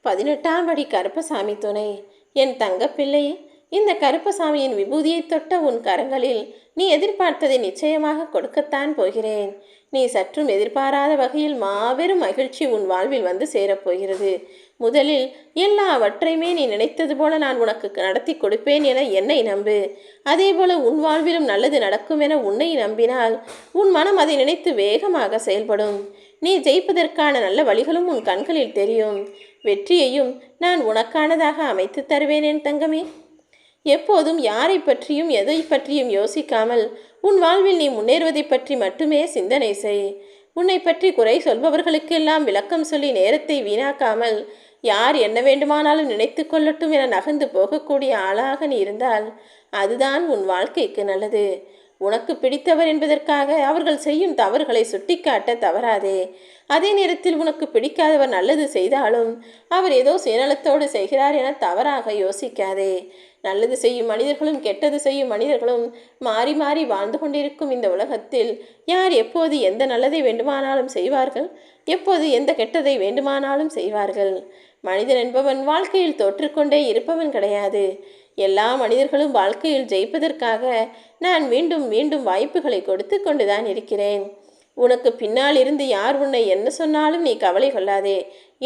18ஆம் படி கருப்பசாமி துணை. என் தங்கப்பிள்ளையே, இந்த கருப்பசாமியின் விபூதியை தொட்ட உன் கரங்களில் நீ எதிர்பார்த்ததை நிச்சயமாக கொடுக்கத்தான் போகிறேன். நீ சற்றும் எதிர்பாராத வகையில் மாபெரும் மகிழ்ச்சி உன் வாழ்வில் வந்து சேரப்போகிறது. முதலில் எல்லாவற்றையுமே நீ நினைத்தது போல நான் உனக்கு நடத்தி கொடுப்பேன் என என்னை நம்பு. அதேபோல உன் வாழ்விலும் நல்லது நடக்கும் என உன்னை நம்பினால் உன் மனம் அதை நினைத்து வேகமாக செயல்படும். நீ ஜெயிப்பதற்கான நல்ல வழிகளும் உன் கண்களில் தெரியும். வெற்றியையும் நான் உனக்கானதாக அமைத்து தருவேன் என் தங்கமே. எப்போதும் யாரை பற்றியும் எதை பற்றியும் யோசிக்காமல் உன் வாழ்வில் நீ முன்னேறுவதை பற்றி மட்டுமே சிந்தனை செய். உன்னை பற்றி குறை சொல்பவர்களுக்கெல்லாம் விளக்கம் சொல்லி நேரத்தை வீணாக்காமல் யார் என்ன வேண்டுமானாலும் நினைத்து கொள்ளட்டும் என நகர்ந்து போகக்கூடிய ஆளாக நீ இருந்தால் அதுதான் உன் வாழ்க்கைக்கு நல்லது. உனக்கு பிடித்தவர் என்பதற்காக அவர்கள் செய்யும் தவறுகளை சுட்டிக்காட்ட தவறாதே. அதே நேரத்தில் உனக்கு பிடிக்காதவர் நல்லது செய்தாலும் அவர் ஏதோ சுயநலத்தோடு செய்கிறார் என தவறாக யோசிக்காதே. நல்லது செய்யும் மனிதர்களும் கெட்டது செய்யும் மனிதர்களும் மாறி மாறி வாழ்ந்து கொண்டிருக்கும் இந்த உலகத்தில் யார் எப்போது எந்த நல்லதை வேண்டுமானாலும் செய்வார்கள், எப்போது எந்த கெட்டதை வேண்டுமானாலும் செய்வார்கள். மனிதன் என்பவன் வாழ்க்கையில் தோற்றுக்கொண்டே இருப்பவன் கிடையாது. எல்லா மனிதர்களும் வாழ்க்கையில் ஜெயிப்பதற்காக நான் மீண்டும் மீண்டும் வாய்ப்புகளை கொடுத்து கொண்டுதான் இருக்கிறேன். உனக்கு பின்னால் இருந்து யார் உன்னை என்ன சொன்னாலும் நீ கவலை கொள்ளாதே.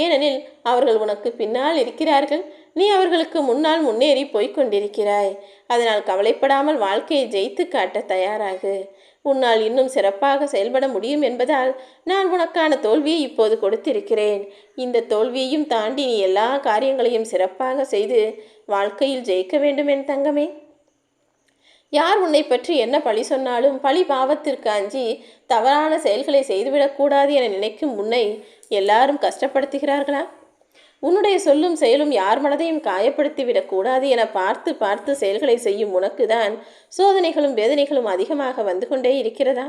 ஏனெனில் அவர்கள் உனக்கு பின்னால் இருக்கிறார்கள். நீ அவர்களுக்கு முன்னால் முன்னேறி போய்கொண்டிருக்கிறாய். அதனால் கவலைப்படாமல் வாழ்க்கையை ஜெயித்து காட்ட தயாராகு. உன்னால் இன்னும் சிறப்பாக செயல்பட முடியும் என்பதால் நான் உனக்கான தோல்வியை இப்போது கொடுத்திருக்கிறேன். இந்த தோல்வியையும் தாண்டி நீ எல்லா காரியங்களையும் சிறப்பாக செய்து வாழ்க்கையில் ஜெயிக்க வேண்டும் என் தங்கமே. யார் உன்னை பற்றி என்ன பழி சொன்னாலும் பழி பாவத்திற்கு அஞ்சி தவறான செயல்களை செய்துவிடக்கூடாது என நினைக்கும் உன்னை எல்லாரும் கஷ்டப்படுத்துகிறார்களா? உன்னுடைய சொல்லும் செயலும் யார் மனதையும் காயப்படுத்திவிடக்கூடாது என பார்த்து பார்த்து செயல்களை செய்யும் உனக்கு தான் சோதனைகளும் வேதனைகளும் அதிகமாக வந்து கொண்டே இருக்கிறதா?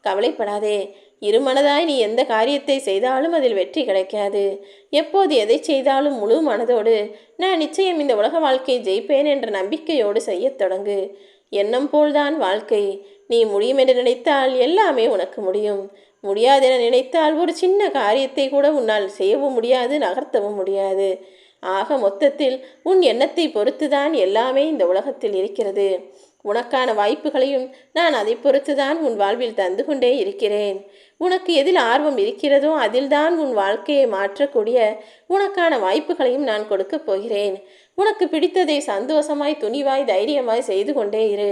கவலைப்படாதே. இருமனதாய் நீ எந்த காரியத்தை செய்தாலும் அதில் வெற்றி கிடைக்காது. எப்போது எதை செய்தாலும் முழு மனதோடு நான் நிச்சயம் இந்த உலக வாழ்க்கையை ஜெயிப்பேன் என்ற நம்பிக்கையோடு செய்யத் தொடங்கு. எண்ணம் போல்தான் வாழ்க்கை. நீ முடியும் என்று நினைத்தால் எல்லாமே உனக்கு முடியும். முடியாதென நினைத்தால் ஒரு சின்ன காரியத்தை கூட உன்னால் செய்யவும் முடியாது, நகர்த்தவும் முடியாது. ஆக மொத்தத்தில் உன் எண்ணத்தை பொறுத்துதான் எல்லாமே இந்த உலகத்தில் இருக்கிறது. உனக்கான வாய்ப்புகளையும் நான் அதை பொறுத்துதான் உன் வாழ்வில் தந்து கொண்டே இருக்கிறேன். உனக்கு எதில் ஆர்வம் இருக்கிறதோ அதில்தான் உன் வாழ்க்கையை மாற்றக்கூடிய உனக்கான வாய்ப்புகளையும் நான் கொடுக்கப் போகிறேன். உனக்கு பிடித்ததை சந்தோஷமாய் துணிவாய் தைரியமாய் செய்து கொண்டே இரு.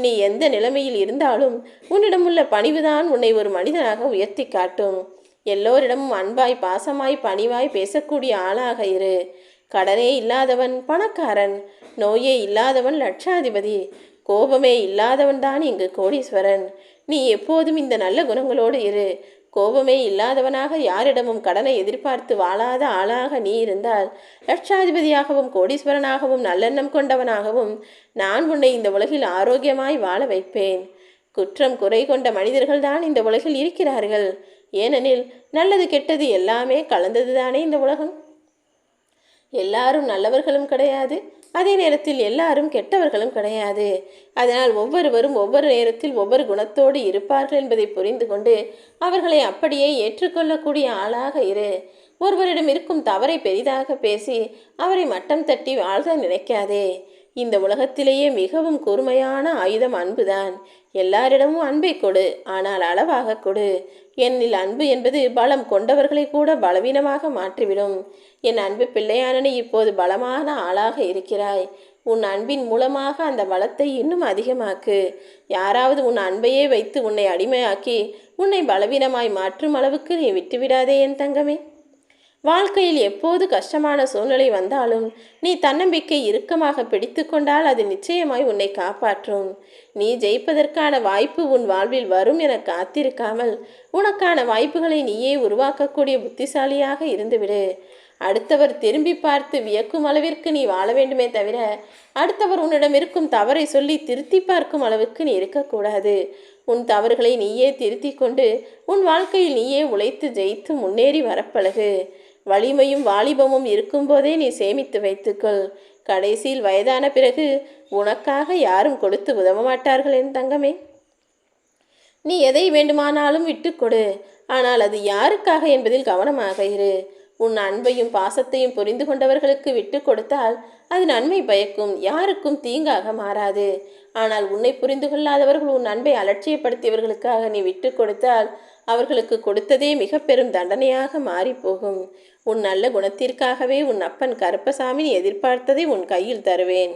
நீ எந்த நிலைமையில் இருந்தாலும் உன்னிடமுள்ள பணிவுதான் உன்னை ஒரு மனிதனாக உயர்த்தி காட்டும். எல்லோரிடமும் அன்பாய் பாசமாய் பணிவாய் பேசக்கூடிய ஆளாக இரு. கடனே இல்லாதவன் பணக்காரன், நோயே இல்லாதவன் லட்சாதிபதி, கோபமே இல்லாதவன் தான் இங்கு கோடீஸ்வரன். நீ எப்போதும் இந்த நல்ல குணங்களோடு இரு. கோபமே இல்லாதவனாக யாரிடமும் கடனை எதிர்பார்த்து வாழாத ஆளாக நீ இருந்தால் லட்சாதிபதியாகவும் கோடீஸ்வரனாகவும் நல்லெண்ணம் கொண்டவனாகவும் நான் உன்னை இந்த உலகில் ஆரோக்கியமாய் வாழ வைப்பேன். குற்றம் குறை கொண்ட மனிதர்கள்தான் இந்த உலகில் இருக்கிறார்கள். ஏனெனில் நல்லது கெட்டது எல்லாமே கலந்ததுதானே இந்த உலகம். எல்லாரும் நல்லவர்களும் கிடையாது, அதே நேரத்தில் எல்லாரும் கெட்டவர்களும் கிடையாது. அதனால் ஒவ்வொருவரும் ஒவ்வொரு நேரத்தில் ஒவ்வொரு குணத்தோடு இருப்பார்கள் என்பதை புரிந்து கொண்டு அவர்களை அப்படியே ஏற்றுக்கொள்ளக்கூடிய ஆளாக இரு. ஒருவரிடம் இருக்கும் தவறை பெரிதாக பேசி அவரை மட்டம் தட்டி வாழ்க நினைக்காதே. இந்த உலகத்திலேயே மிகவும் கூர்மையான ஆயுதம் அன்புதான். எல்லாரிடமும் அன்பை கொடு, ஆனால் அளவாக கொடு. என்னில் அன்பு என்பது பலம் கொண்டவர்களை கூட பலவீனமாக மாற்றிவிடும். என் அன்பு பிள்ளையான நீ இப்போது பலமான ஆளாக இருக்கிறாய். உன் அன்பின் மூலமாக அந்த பலத்தை இன்னும் அதிகமாக்கு. யாராவது உன் அன்பையே வைத்து உன்னை அடிமையாக்கி உன்னை பலவீனமாய் மாற்றும் அளவுக்கு நீ விட்டுவிடாதே என் தங்கமே. வாழ்க்கையில் எப்போது கஷ்டமான சூழ்நிலை வந்தாலும் நீ தன்னம்பிக்கை இறுக்கமாக பிடித்து கொண்டால் அது நிச்சயமாய் உன்னை காப்பாற்றும். நீ ஜெயிப்பதற்கான வாய்ப்பு உன் வாழ்வில் வரும் என காத்திருக்காமல் உனக்கான வாய்ப்புகளை நீயே உருவாக்கக்கூடிய புத்திசாலியாக இருந்துவிடு. அடுத்தவர் திரும்பி பார்த்து வியக்கும் அளவிற்கு நீ வாழ வேண்டுமே தவிர அடுத்தவர் உன்னிடம் இருக்கும் தவறை சொல்லி திருத்தி பார்க்கும் அளவுக்கு நீ இருக்கக்கூடாது. உன் தவறுகளை நீயே திருத்தி கொண்டு உன் வாழ்க்கையில் நீயே உழைத்து ஜெயித்து முன்னேறி வரப்பழகு. வலிமையும் வாலிபமும் இருக்கும்போதே நீ சேமித்து வைத்துக்கொள். கடைசியில் வயதான பிறகு உனக்காக யாரும் கொடுத்து உதவ மாட்டார்கள் என் தங்கமே. நீ எதை வேண்டுமானாலும் விட்டு கொடு, ஆனால் அது யாருக்காக என்பதில் கவனமாக இரு. உன் அன்பையும் பாசத்தையும் புரிந்து கொண்டவர்களுக்கு விட்டு கொடுத்தால் அது நன்மை பயக்கும், யாருக்கும் தீங்காக மாறாது. ஆனால் உன்னை புரிந்து கொள்ளாதவர்கள் உன் அன்பை அலட்சியப்படுத்தியவர்களுக்காக நீ விட்டு கொடுத்தால் அவர்களுக்கு கொடுத்ததே மிக பெரும் தண்டனையாக மாறிப்போகும். உன் நல்ல குணத்திற்காகவே உன் அப்பன் கருப்பசாமி நீ எதிர்பார்த்ததை உன் கையில் தருவேன்.